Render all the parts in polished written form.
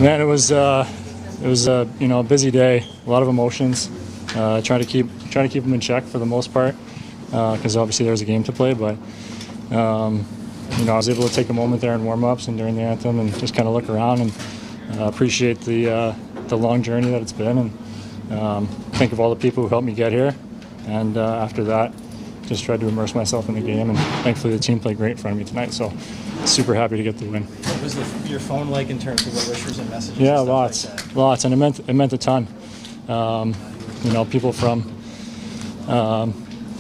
Man, it was a busy day, a lot of emotions. Trying to keep them in check for the most part, because obviously there was a game to play. But I was able to take a moment there in warm-ups and during the anthem and just kind of look around and appreciate the long journey that it's been, and think of all the people who helped me get here. And after that, just tried to immerse myself in the game, and thankfully the team played great in front of me tonight. So super happy to get the win. What was your phone like in terms of the wishers and messages? Yeah, and lots, and it meant a ton. People from,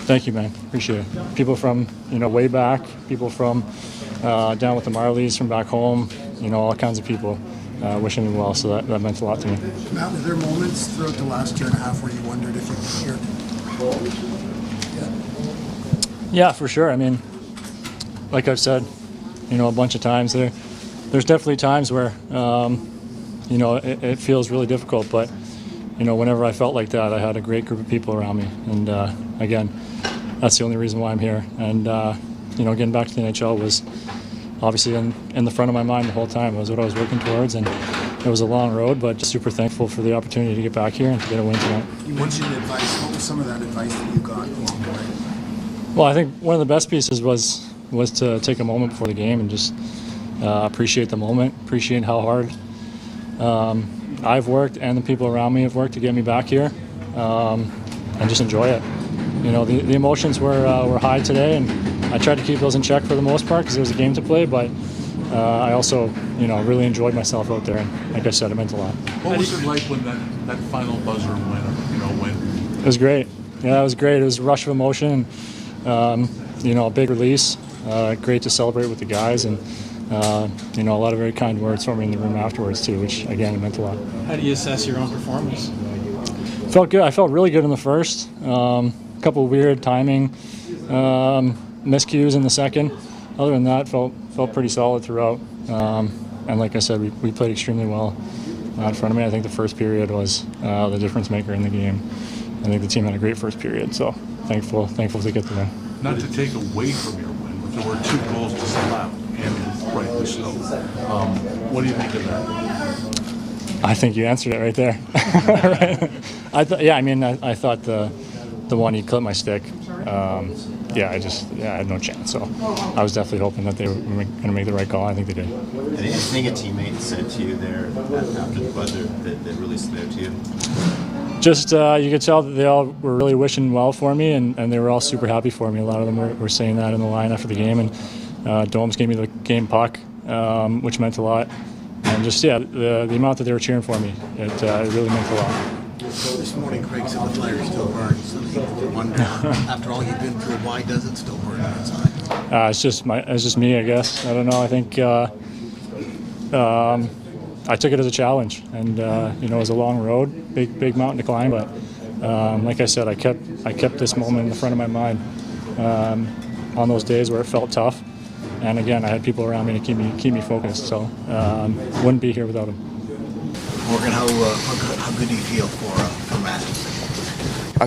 thank you, man, appreciate it. People from way back, people from down with the Marlies, from back home, all kinds of people wishing me well. So that meant a lot to me. Matt, were there moments throughout the last year and a half where you wondered if you'd be here? Yeah, for sure. I mean, like I've said, a bunch of times, there's definitely times where, it feels really difficult. But, whenever I felt like that, I had a great group of people around me. And, again, that's the only reason why I'm here. And, getting back to the NHL was obviously in the front of my mind the whole time. It was what I was working towards. And it was a long road, but just super thankful for the opportunity to get back here and to get a win tonight. You mentioned advice. What was some of that advice that you got along the way? Well, I think one of the best pieces was to take a moment before the game and just appreciate the moment, appreciate how hard I've worked and the people around me have worked to get me back here, and just enjoy it. The emotions were high today, and I tried to keep those in check for the most part because there was a game to play, but I also, really enjoyed myself out there, and like I said, it meant a lot. What was it like when that final buzzer went? It was great. Yeah, it was great. It was a rush of emotion. A big release. Great to celebrate with the guys, and a lot of very kind words from me in the room afterwards too, which again meant a lot. How do you assess your own performance? Felt good. I felt really good in the first. A couple weird timing miscues in the second. Other than that, felt pretty solid throughout. And like I said, we played extremely well in front of me. I think the first period was the difference maker in the game. I think the team had a great first period, so thankful to get the win. Not to take away from your win, but there were 2 goals disallowed, and rightly so. What do you think of that? I think you answered it right there. Right. I thought the one he clipped my stick. I had no chance. So I was definitely hoping that they were going to make the right call. I think they did. Anything a teammate said to you there after the buzzer that really stood out to you? Just you could tell that they all were really wishing well for me, and they were all super happy for me. A lot of them were saying that in the line after the game, and Domes gave me the game puck, which meant a lot. And just the amount that they were cheering for me, it really meant a lot. This morning, Craig said the Flyers still burn. So one down. After all you've been through, why does it still burn inside? It's just me, I guess. I don't know. I think I took it as a challenge, and it was a long road, big mountain to climb. But like I said, I kept this moment in the front of my mind on those days where it felt tough. And again, I had people around me to keep me focused. So wouldn't be here without them. Morgan, how good do you feel for Matt? I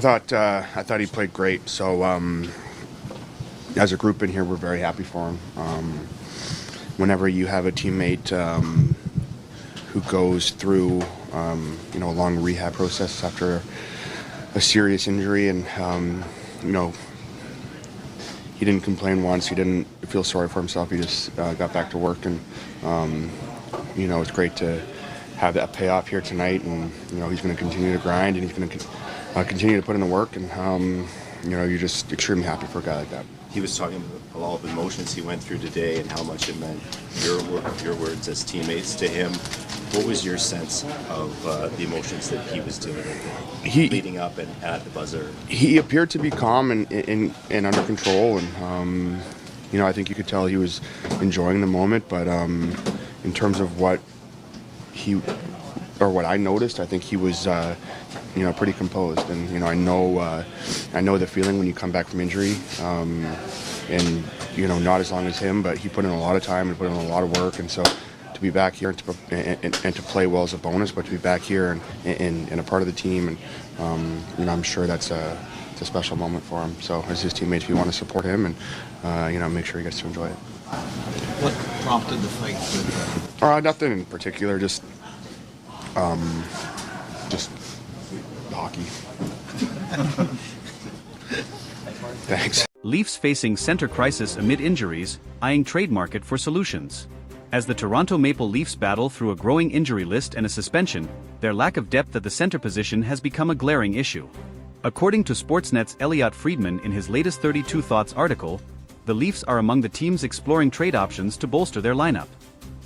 thought he played great. So as a group in here, we're very happy for him. Whenever you have a teammate who goes through a long rehab process after a serious injury, and he didn't complain once. He didn't feel sorry for himself. He just got back to work, and it's great to have that payoff here tonight. And he's going to continue to grind, and he's going to continue to put in the work. And you're just extremely happy for a guy like that. He was talking about all the emotions he went through today and how much it meant, your words as teammates to him. What was your sense of the emotions that he was doing leading up and at the buzzer? He appeared to be calm and under control, and I think you could tell he was enjoying the moment. But in terms of what I noticed, I think he was pretty composed. And I know the feeling when you come back from injury, and not as long as him, but he put in a lot of time and put in a lot of work. And so to be back here and to play well is a bonus, but to be back here and a part of the team, and I'm sure that's a special moment for him. So as his teammates, we want to support him and make sure he gets to enjoy it. What prompted the fight with Nothing in particular, just Just hockey. Thanks. Leafs facing center crisis amid injuries, eyeing trade market for solutions. As the Toronto Maple Leafs battle through a growing injury list and a suspension, their lack of depth at the center position has become a glaring issue. According to Sportsnet's Elliotte Friedman in his latest 32 Thoughts article, the Leafs are among the teams exploring trade options to bolster their lineup.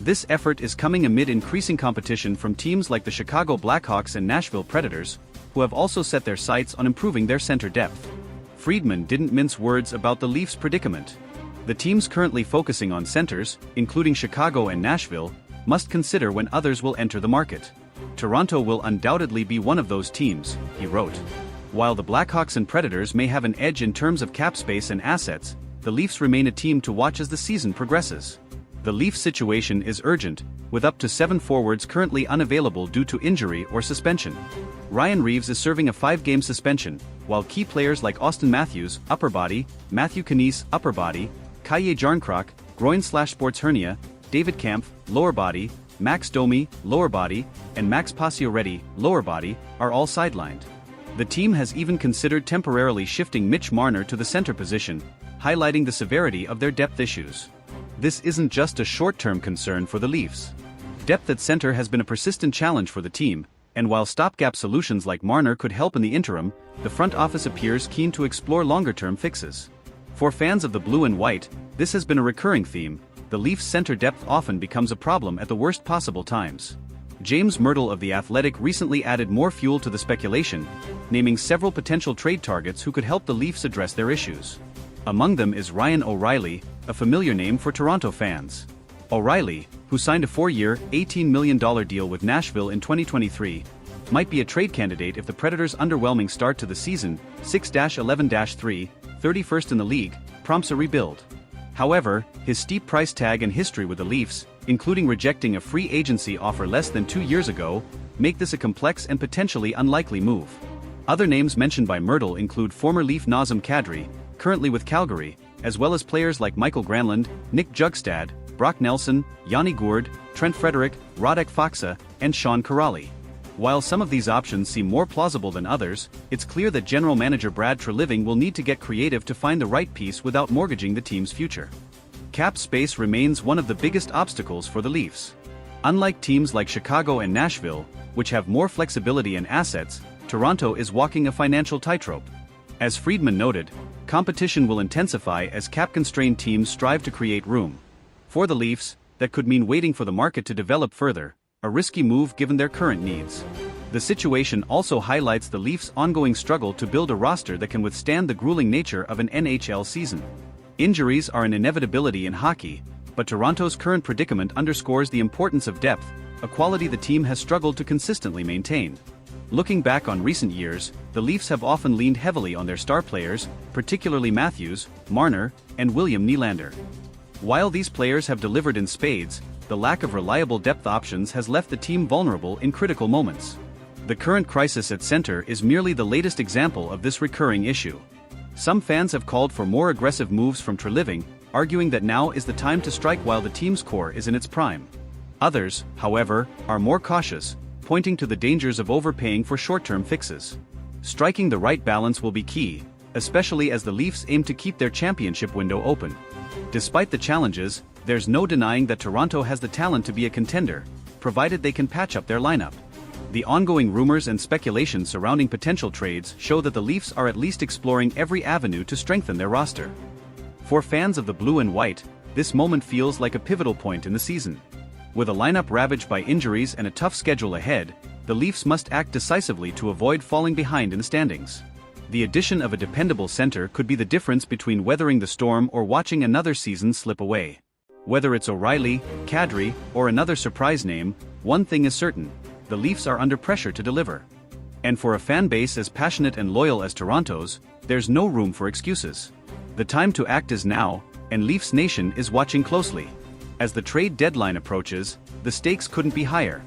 This effort is coming amid increasing competition from teams like the Chicago Blackhawks and Nashville Predators, who have also set their sights on improving their center depth. Friedman didn't mince words about the Leafs' predicament. The teams currently focusing on centers, including Chicago and Nashville, must consider when others will enter the market. Toronto will undoubtedly be one of those teams, he wrote. While the Blackhawks and Predators may have an edge in terms of cap space and assets, the Leafs remain a team to watch as the season progresses. The Leafs' situation is urgent, with up to 7 forwards currently unavailable due to injury or suspension. Ryan Reeves is serving a 5-game suspension, while key players like Auston Matthews, upper body, Matthew Knies, upper body, Kaje Jarnkrok, groin/sports hernia, David Kampf, lower body, Max Domi, lower body, and Max Pacioretty, lower body, are all sidelined. The team has even considered temporarily shifting Mitch Marner to the center position, highlighting the severity of their depth issues. This isn't just a short-term concern for the Leafs. Depth at center has been a persistent challenge for the team, and while stopgap solutions like Marner could help in the interim, the front office appears keen to explore longer-term fixes. For fans of the blue and white, this has been a recurring theme. The Leafs' center depth often becomes a problem at the worst possible times. James Myrtle of The Athletic recently added more fuel to the speculation, naming several potential trade targets who could help the Leafs address their issues. Among them is Ryan O'Reilly, a familiar name for Toronto fans. O'Reilly, who signed a 4-year, $18 million deal with Nashville in 2023, might be a trade candidate if the Predators' underwhelming start to the season, 6-11-3, 31st in the league, prompts a rebuild. However, his steep price tag and history with the Leafs, including rejecting a free agency offer less than 2 years ago, make this a complex and potentially unlikely move. Other names mentioned by Myrtle include former Leaf Nazem Kadri, currently with Calgary, as well as players like Michael Granlund, Nick Jugstad, Brock Nelson, Yanni Gourde, Trent Frederick, Radek Faksa, and Sean Kuraly. While some of these options seem more plausible than others, it's clear that general manager Brad Treliving will need to get creative to find the right piece without mortgaging the team's future. Cap space remains one of the biggest obstacles for the Leafs. Unlike teams like Chicago and Nashville, which have more flexibility and assets, Toronto is walking a financial tightrope. As Friedman noted, competition will intensify as cap-constrained teams strive to create room. For the Leafs, that could mean waiting for the market to develop further, a risky move given their current needs. The situation also highlights the Leafs' ongoing struggle to build a roster that can withstand the grueling nature of an NHL season. Injuries are an inevitability in hockey, but Toronto's current predicament underscores the importance of depth, a quality the team has struggled to consistently maintain. Looking back on recent years, the Leafs have often leaned heavily on their star players, particularly Matthews, Marner, and William Nylander. While these players have delivered in spades, the lack of reliable depth options has left the team vulnerable in critical moments. The current crisis at center is merely the latest example of this recurring issue. Some fans have called for more aggressive moves from Treliving, arguing that now is the time to strike while the team's core is in its prime. Others, however, are more cautious, pointing to the dangers of overpaying for short-term fixes. Striking the right balance will be key, especially as the Leafs aim to keep their championship window open. Despite the challenges, there's no denying that Toronto has the talent to be a contender, provided they can patch up their lineup. The ongoing rumors and speculation surrounding potential trades show that the Leafs are at least exploring every avenue to strengthen their roster. For fans of the blue and white, this moment feels like a pivotal point in the season. With a lineup ravaged by injuries and a tough schedule ahead, the Leafs must act decisively to avoid falling behind in the standings. The addition of a dependable center could be the difference between weathering the storm or watching another season slip away. Whether it's O'Reilly, Kadri, or another surprise name, one thing is certain: the Leafs are under pressure to deliver. And for a fan base as passionate and loyal as Toronto's, there's no room for excuses. The time to act is now, and Leafs Nation is watching closely. As the trade deadline approaches, the stakes couldn't be higher.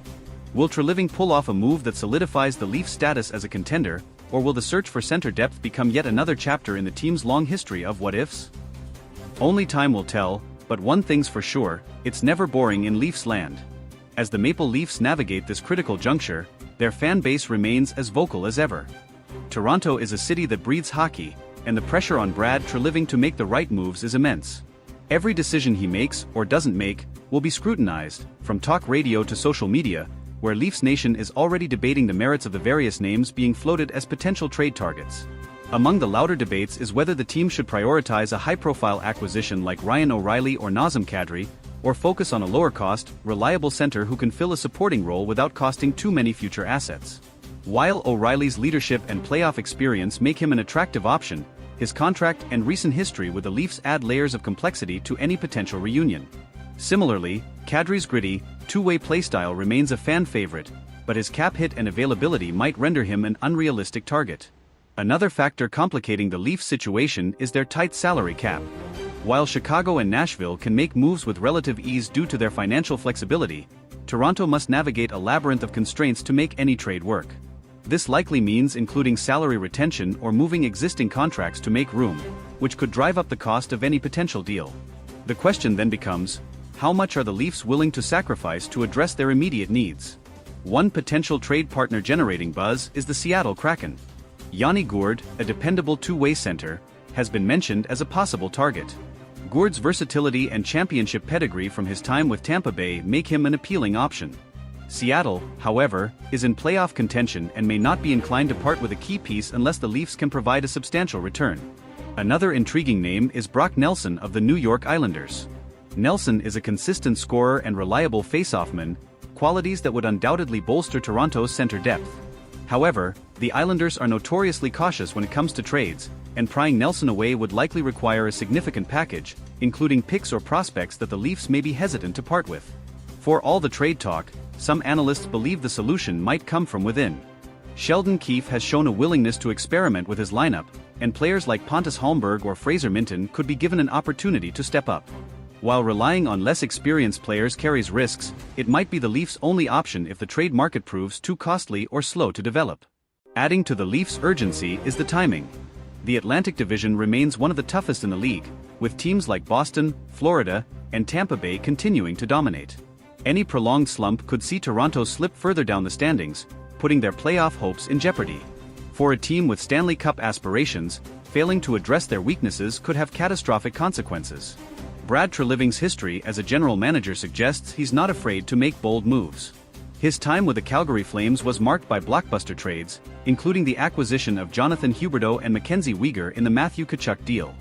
Will Treliving pull off a move that solidifies the Leafs' status as a contender, or will the search for center depth become yet another chapter in the team's long history of what-ifs? Only time will tell, but one thing's for sure: it's never boring in Leafs land. As the Maple Leafs navigate this critical juncture, their fan base remains as vocal as ever. Toronto is a city that breathes hockey, and the pressure on Brad Treliving to make the right moves is immense. Every decision he makes or doesn't make will be scrutinized, from talk radio to social media, where Leafs Nation is already debating the merits of the various names being floated as potential trade targets. Among the louder debates is whether the team should prioritize a high-profile acquisition like Ryan O'Reilly or Nazem Kadri, or focus on a lower-cost, reliable center who can fill a supporting role without costing too many future assets. While O'Reilly's leadership and playoff experience make him an attractive option, his contract and recent history with the Leafs add layers of complexity to any potential reunion. Similarly, Kadri's gritty, two-way playstyle remains a fan favorite, but his cap hit and availability might render him an unrealistic target. Another factor complicating the Leafs situation is their tight salary cap. While Chicago and Nashville can make moves with relative ease due to their financial flexibility, Toronto must navigate a labyrinth of constraints to make any trade work. This likely means including salary retention or moving existing contracts to make room, which could drive up the cost of any potential deal. The question then becomes, how much are the Leafs willing to sacrifice to address their immediate needs? One potential trade partner generating buzz is the Seattle Kraken. Yanni Gourde, a dependable two-way center, has been mentioned as a possible target. Gourde's versatility and championship pedigree from his time with Tampa Bay make him an appealing option. Seattle, however, is in playoff contention and may not be inclined to part with a key piece unless the Leafs can provide a substantial return. Another intriguing name is Brock Nelson of the New York Islanders. Nelson is a consistent scorer and reliable faceoff-man, qualities that would undoubtedly bolster Toronto's center depth. However, the Islanders are notoriously cautious when it comes to trades, and prying Nelson away would likely require a significant package, including picks or prospects that the Leafs may be hesitant to part with. For all the trade talk, some analysts believe the solution might come from within. Sheldon Keefe has shown a willingness to experiment with his lineup, and players like Pontus Holmberg or Fraser Minton could be given an opportunity to step up. While relying on less experienced players carries risks, it might be the Leafs' only option if the trade market proves too costly or slow to develop. Adding to the Leafs' urgency is the timing. The Atlantic Division remains one of the toughest in the league, with teams like Boston, Florida, and Tampa Bay continuing to dominate. Any prolonged slump could see Toronto slip further down the standings, putting their playoff hopes in jeopardy. For a team with Stanley Cup aspirations, failing to address their weaknesses could have catastrophic consequences. Brad Treliving's history as a general manager suggests he's not afraid to make bold moves. His time with the Calgary Flames was marked by blockbuster trades, including the acquisition of Jonathan Huberdeau and Mackenzie Weegar in the Matthew Tkachuk deal.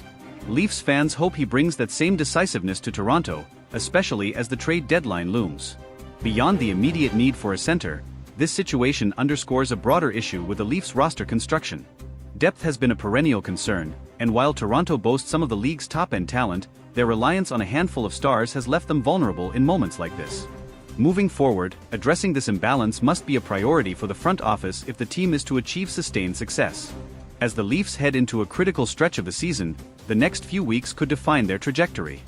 Leafs fans hope he brings that same decisiveness to Toronto, especially as the trade deadline looms. Beyond the immediate need for a center, this situation underscores a broader issue with the Leafs roster construction. Depth has been a perennial concern, and while Toronto boasts some of the league's top-end talent, their reliance on a handful of stars has left them vulnerable in moments like this. Moving forward, addressing this imbalance must be a priority for the front office if the team is to achieve sustained success. As the Leafs head into a critical stretch of the season, the next few weeks could define their trajectory.